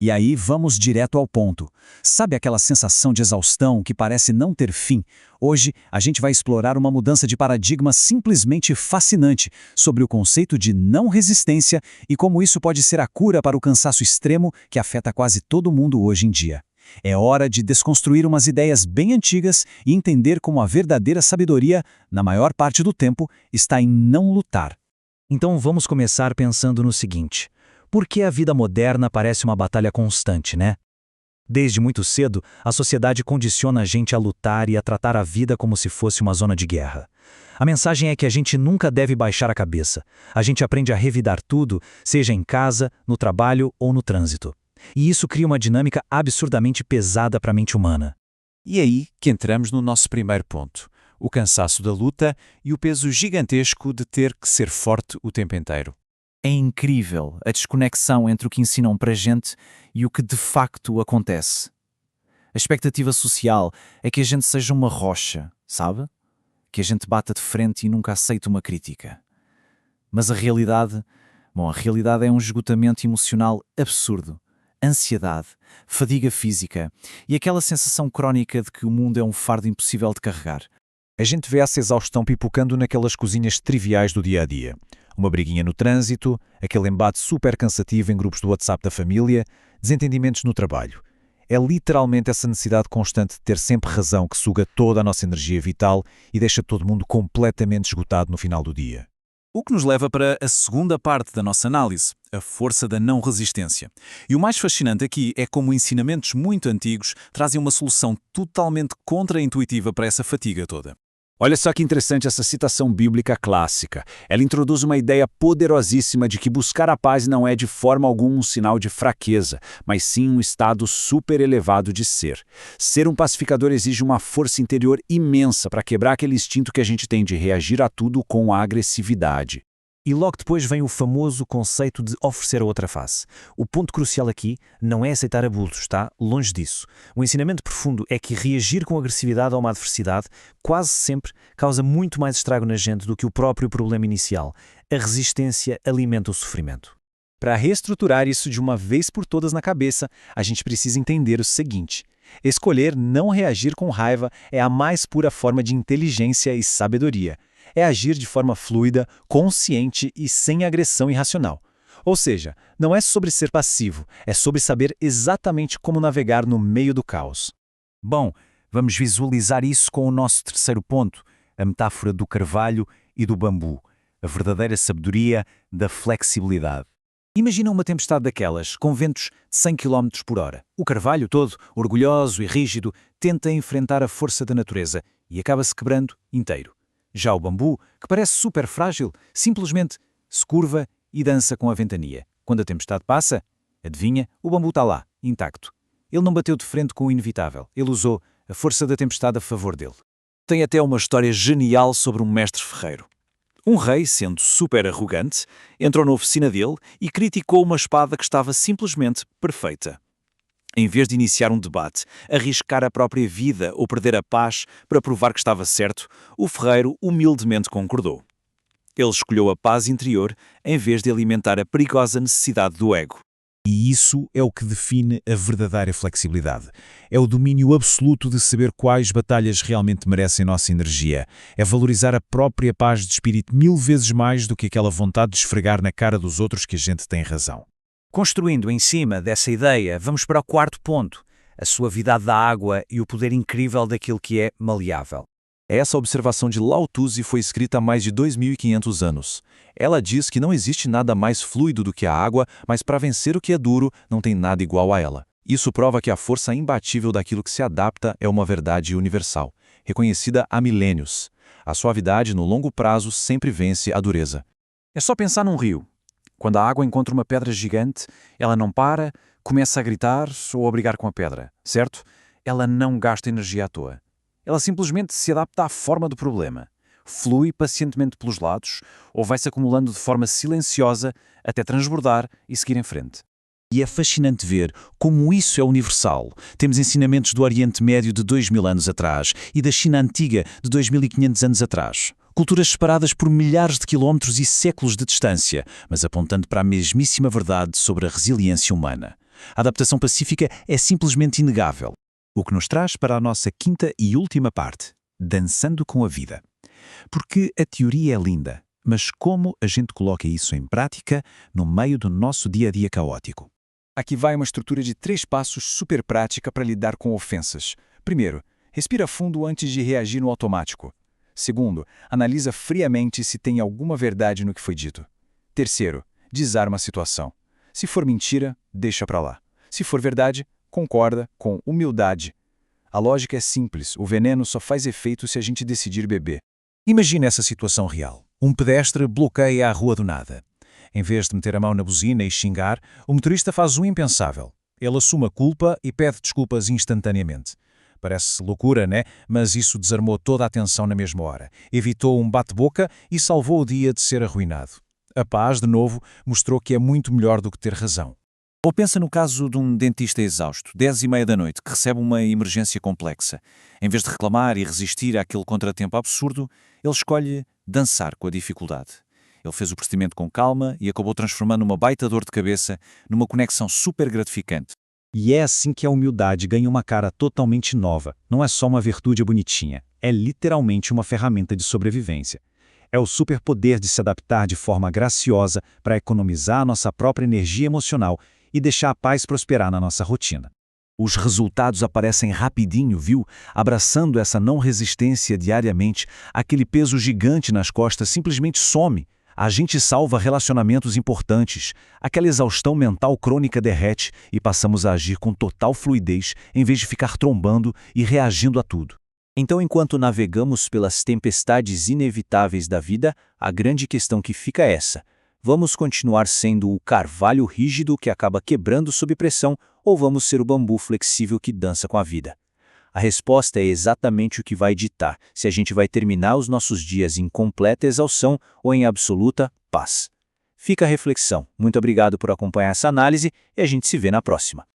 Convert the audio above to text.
E aí vamos direto ao ponto. Sabe aquela sensação de exaustão que parece não ter fim? Hoje a gente vai explorar uma mudança de paradigma simplesmente fascinante sobre o conceito de não resistência e como isso pode ser a cura para o cansaço extremo que afeta quase todo mundo hoje em dia. É hora de desconstruir umas ideias bem antigas e entender como a verdadeira sabedoria, na maior parte do tempo, está em não lutar. Então vamos começar pensando no seguinte: por que a vida moderna parece uma batalha constante, né? Desde muito cedo, a sociedade condiciona a gente a lutar e a tratar a vida como se fosse uma zona de guerra. A mensagem é que a gente nunca deve baixar a cabeça. A gente aprende a revidar tudo, seja em casa, no trabalho ou no trânsito. E isso cria uma dinâmica absurdamente pesada para a mente humana. E aí que entramos no nosso primeiro ponto: o cansaço da luta e o peso gigantesco de ter que ser forte o tempo inteiro. É incrível a desconexão entre o que ensinam para gente e o que de facto acontece. A expectativa social é que a gente seja uma rocha, sabe? Que a gente bata de frente e nunca aceite uma crítica. Mas a realidade é um esgotamento emocional absurdo. Ansiedade, fadiga física e aquela sensação crónica de que o mundo é um fardo impossível de carregar. A gente vê essa exaustão pipocando naquelas coisinhas triviais do dia a dia. Uma briguinha no trânsito, aquele embate super cansativo em grupos do WhatsApp da família, desentendimentos no trabalho. É literalmente essa necessidade constante de ter sempre razão que suga toda a nossa energia vital e deixa todo mundo completamente esgotado no final do dia. O que nos leva para a segunda parte da nossa análise, a força da não resistência. E o mais fascinante aqui é como ensinamentos muito antigos trazem uma solução totalmente contra-intuitiva para essa fatiga toda. Olha só que interessante essa citação bíblica clássica. Ela introduz uma ideia poderosíssima de que buscar a paz não é de forma alguma um sinal de fraqueza, mas sim um estado super elevado de ser. Ser um pacificador exige uma força interior imensa para quebrar aquele instinto que a gente tem de reagir a tudo com agressividade. E logo depois vem o famoso conceito de oferecer a outra face. O ponto crucial aqui não é aceitar abusos, está? Longe disso. O ensinamento profundo é que reagir com agressividade a uma adversidade quase sempre causa muito mais estrago na gente do que o próprio problema inicial. A resistência alimenta o sofrimento. Para reestruturar isso de uma vez por todas na cabeça, a gente precisa entender o seguinte: escolher não reagir com raiva é a mais pura forma de inteligência e sabedoria. É agir de forma fluida, consciente e sem agressão irracional. Ou seja, não é sobre ser passivo, é sobre saber exatamente como navegar no meio do caos. Bom, vamos visualizar isso com o nosso terceiro ponto, a metáfora do carvalho e do bambu, a verdadeira sabedoria da flexibilidade. Imagina uma tempestade daquelas, com ventos de 100 km por hora. O carvalho todo, orgulhoso e rígido, tenta enfrentar a força da natureza e acaba-se quebrando inteiro. Já o bambu, que parece super frágil, simplesmente se curva e dança com a ventania. Quando a tempestade passa, adivinha, o bambu está lá, intacto. Ele não bateu de frente com o inevitável, ele usou a força da tempestade a favor dele. Tem até uma história genial sobre um mestre ferreiro. Um rei, sendo super arrogante, entrou na oficina dele e criticou uma espada que estava simplesmente perfeita. Em vez de iniciar um debate, arriscar a própria vida ou perder a paz para provar que estava certo, o ferreiro humildemente concordou. Ele escolheu a paz interior em vez de alimentar a perigosa necessidade do ego. E isso é o que define a verdadeira flexibilidade. É o domínio absoluto de saber quais batalhas realmente merecem nossa energia. É valorizar a própria paz de espírito 1000 vezes mais do que aquela vontade de esfregar na cara dos outros que a gente tem razão. Construindo em cima dessa ideia, vamos para o quarto ponto, a suavidade da água e o poder incrível daquilo que é maleável. Essa observação de Lao Tzu foi escrita há mais de 2.500 anos. Ela diz que não existe nada mais fluido do que a água, mas para vencer o que é duro, não tem nada igual a ela. Isso prova que a força imbatível daquilo que se adapta é uma verdade universal, reconhecida há milênios. A suavidade, no longo prazo, sempre vence a dureza. É só pensar num rio. Quando a água encontra uma pedra gigante, ela não para, começa a gritar ou a brigar com a pedra, certo? Ela não gasta energia à toa. Ela simplesmente se adapta à forma do problema. Flui pacientemente pelos lados ou vai-se acumulando de forma silenciosa até transbordar e seguir em frente. E é fascinante ver como isso é universal. Temos ensinamentos do Oriente Médio de 2000 anos atrás e da China Antiga de 2500 anos atrás. Culturas separadas por milhares de quilómetros e séculos de distância, mas apontando para a mesmíssima verdade sobre a resiliência humana. A adaptação pacífica é simplesmente inegável. O que nos traz para a nossa quinta e última parte, dançando com a vida. Porque a teoria é linda, mas como a gente coloca isso em prática no meio do nosso dia-a-dia caótico? Aqui vai uma estrutura de 3 passos super prática para lidar com ofensas. Primeiro, respira fundo antes de reagir no automático. Segundo, analisa friamente se tem alguma verdade no que foi dito. Terceiro, desarma a situação. Se for mentira, deixa pra lá. Se for verdade, concorda com humildade. A lógica é simples, o veneno só faz efeito se a gente decidir beber. Imagina essa situação real. Um pedestre bloqueia a rua do nada. Em vez de meter a mão na buzina e xingar, o motorista faz o impensável. Ele assume a culpa e pede desculpas instantaneamente. Parece loucura, né? Mas isso desarmou toda a tensão na mesma hora. Evitou um bate-boca e salvou o dia de ser arruinado. A paz, de novo, mostrou que é muito melhor do que ter razão. Ou pensa no caso de um dentista exausto, 10h30 da noite, que recebe uma emergência complexa. Em vez de reclamar e resistir àquele contratempo absurdo, ele escolhe dançar com a dificuldade. Ele fez o procedimento com calma e acabou transformando uma baita dor de cabeça numa conexão super gratificante. E é assim que a humildade ganha uma cara totalmente nova. Não é só uma virtude bonitinha, é literalmente uma ferramenta de sobrevivência. É o superpoder de se adaptar de forma graciosa para economizar a nossa própria energia emocional e deixar a paz prosperar na nossa rotina. Os resultados aparecem rapidinho, viu? Abraçando essa não resistência diariamente, aquele peso gigante nas costas simplesmente some. A gente salva relacionamentos importantes, aquela exaustão mental crônica derrete e passamos a agir com total fluidez em vez de ficar trombando e reagindo a tudo. Então, enquanto navegamos pelas tempestades inevitáveis da vida, a grande questão que fica é essa: vamos continuar sendo o carvalho rígido que acaba quebrando sob pressão ou vamos ser o bambu flexível que dança com a vida? A resposta é exatamente o que vai ditar se a gente vai terminar os nossos dias em completa exaustão ou em absoluta paz. Fica a reflexão. Muito obrigado por acompanhar essa análise e a gente se vê na próxima.